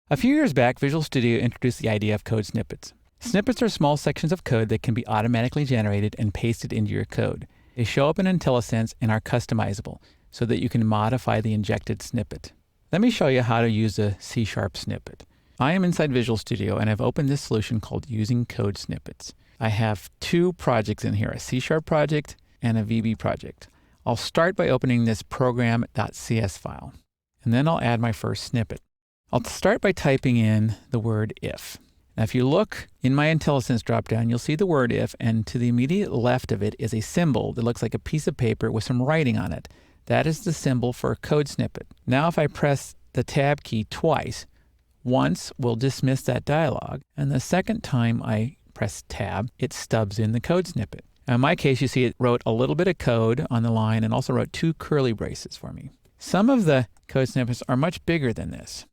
A few years back, Visual Studio introduced the idea of code snippets. Snippets are small sections of code that can be automatically generated and pasted into your code. They show up in IntelliSense and are customizable so that you can modify the injected snippet. Let me show you how to use a C# snippet. I am inside Visual Studio and I've opened this solution called Using Code Snippets. I have two projects in here, a C# project and a VB project. I'll start by opening this program.cs file, and then I'll add my first snippet. I'll start by typing in the word if. Now, if you look in my IntelliSense dropdown, you'll see the word if, and to the immediate left of it is a symbol that looks like a piece of paper with some writing on it. That is the symbol for a code snippet. Now, if I press the Tab key twice, once will dismiss that dialog, and the second time I press Tab, it stubs in the code snippet. Now, in my case, you see it wrote a little bit of code on the line and also wrote two curly braces for me. Some of the code snippets are much bigger than this.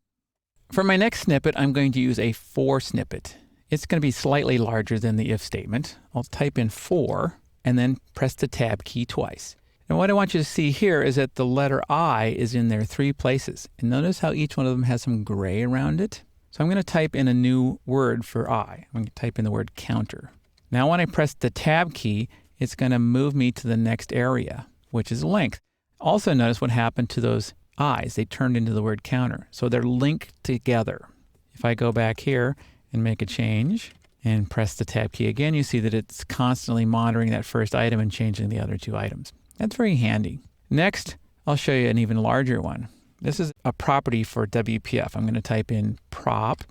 For my next snippet, I'm going to use a for snippet. It's going to be slightly larger than the if statement. I'll type in for and then press the Tab key twice. And what I want you to see here is that the letter I is in there 3 places. And notice how each one of them has some gray around it. So I'm going to type in a new word for I. I'm going to type in the word counter. Now when I press the Tab key, it's going to move me to the next area, which is length. Also notice what happened to those I's. They turned into the word counter. So they're linked together. If I go back here and make a change and press the Tab key again, you see that it's constantly monitoring that first item and changing the other 2 items. That's very handy. Next, I'll show you an even larger one. This is a property for WPF. I'm going to type in prop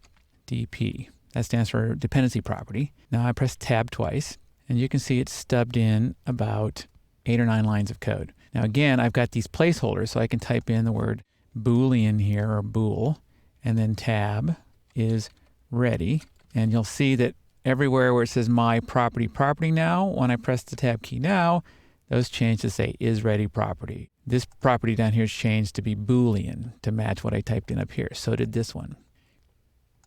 DP. That stands for dependency property. Now I press Tab twice, and you can see it's stubbed in about 8 or 9 lines of code. Now again, I've got these placeholders, so I can type in the word Boolean here, or bool, and then Tab is ready. And you'll see that everywhere where it says my property now, when I press the Tab key now, those change to say is ready property. This property down here is changed to be Boolean to match what I typed in up here. So did this one.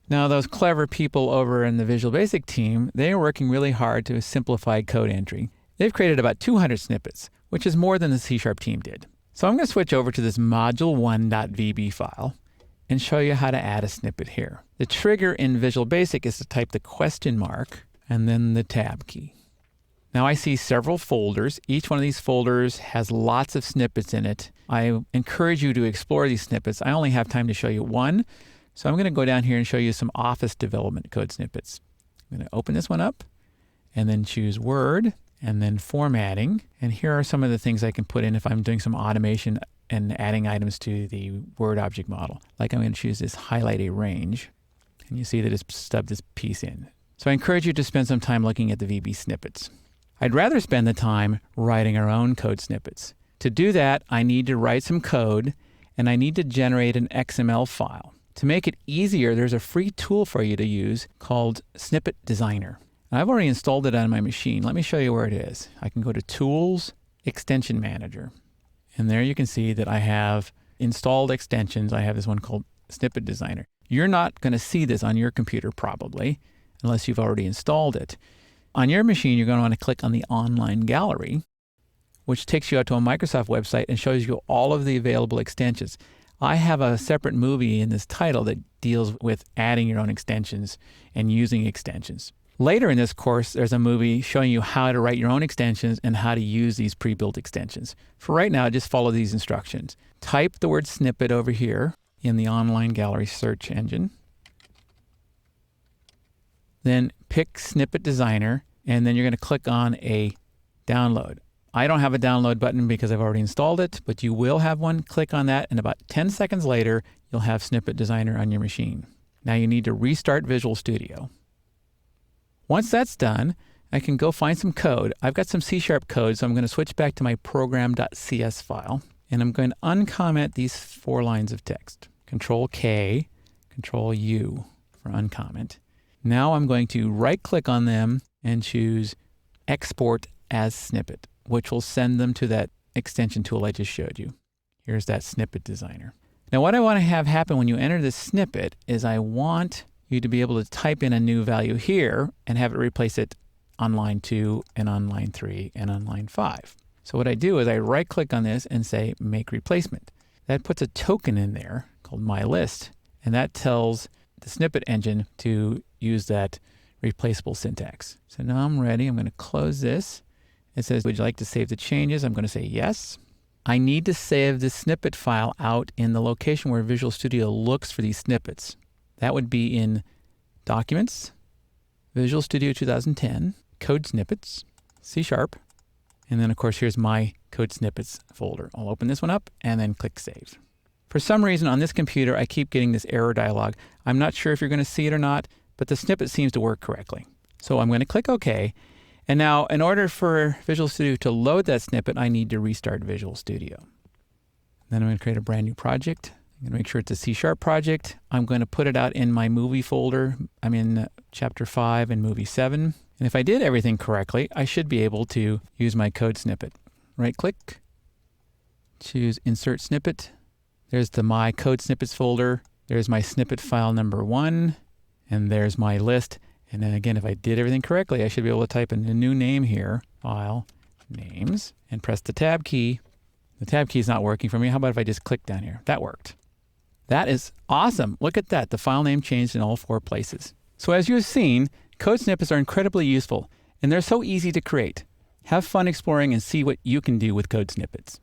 Now those clever people over in the Visual Basic team, they are working really hard to simplify code entry. They've created about 200 snippets, which is more than the C# team did. So I'm going to switch over to this module1.vb file and show you how to add a snippet here. The trigger in Visual Basic is to type the question mark and then the Tab key. Now I see several folders. Each one of these folders has lots of snippets in it. I encourage you to explore these snippets. I only have time to show you one, so I'm going to go down here and show you some Office development code snippets. I'm going to open this one up and then choose Word and then Formatting. And here are some of the things I can put in if I'm doing some automation and adding items to the Word object model. Like I'm going to choose this highlight a range, and you see that it's stubbed this piece in. So I encourage you to spend some time looking at the VB snippets. I'd rather spend the time writing our own code snippets. To do that, I need to write some code, and I need to generate an XML file. To make it easier, there's a free tool for you to use called Snippet Designer. And I've already installed it on my machine. Let me show you where it is. I can go to Tools, Extension Manager. And there you can see that I have installed extensions. I have this one called Snippet Designer. You're not going to see this on your computer probably, unless you've already installed it. On your machine, you're going to want to click on the Online Gallery, which takes you out to a Microsoft website and shows you all of the available extensions. I have a separate movie in this title that deals with adding your own extensions and using extensions. Later in this course, there's a movie showing you how to write your own extensions and how to use these pre-built extensions. For right now, just follow these instructions. Type the word snippet over here in the Online Gallery search engine. Then pick Snippet Designer, and then you're going to click on a download. I don't have a download button because I've already installed it, but you will have one. Click on that, and about 10 seconds later, you'll have Snippet Designer on your machine. Now you need to restart Visual Studio. Once that's done, I can go find some code. I've got some C# code, so I'm going to switch back to my program.cs file, and I'm going to uncomment these 4 lines of text. Control-K, Control-U for uncomment. Now I'm going to right-click on them and choose Export as Snippet, which will send them to that extension tool I just showed you. Here's that Snippet Designer. Now what I want to have happen when you enter this snippet is I want you to be able to type in a new value here and have it replace it on line 2 and on line 3 and on line 5. So what I do is I right-click on this and say Make Replacement. That puts a token in there called My List, and that tells the snippet engine to use that replaceable syntax. So now I'm ready. I'm going to close this. It says, would you like to save the changes? I'm going to say yes. I need to save this snippet file out in the location where Visual Studio looks for these snippets. That would be in Documents, Visual Studio 2010, Code Snippets, C#, and then of course here's my Code Snippets folder. I'll open this one up and then click Save. For some reason on this computer I keep getting this error dialog. I'm not sure if you're going to see it or not, but the snippet seems to work correctly. So I'm going to click OK. And now in order for Visual Studio to load that snippet, I need to restart Visual Studio. Then I'm going to create a brand new project. I'm going to make sure it's a C# project. I'm going to put it out in my movie folder. I'm in chapter 5 and movie 7. And if I did everything correctly, I should be able to use my code snippet. Right click, choose Insert Snippet. There's the My Code Snippets folder. There's my snippet file number 1. And there's my list. And then again, if I did everything correctly, I should be able to type in a new name here, File Names, and press the Tab key. The Tab key is not working for me. How about if I just click down here? That worked. That is awesome. Look at that. The file name changed in all 4 places. So as you've seen, code snippets are incredibly useful, and they're so easy to create. Have fun exploring and see what you can do with code snippets.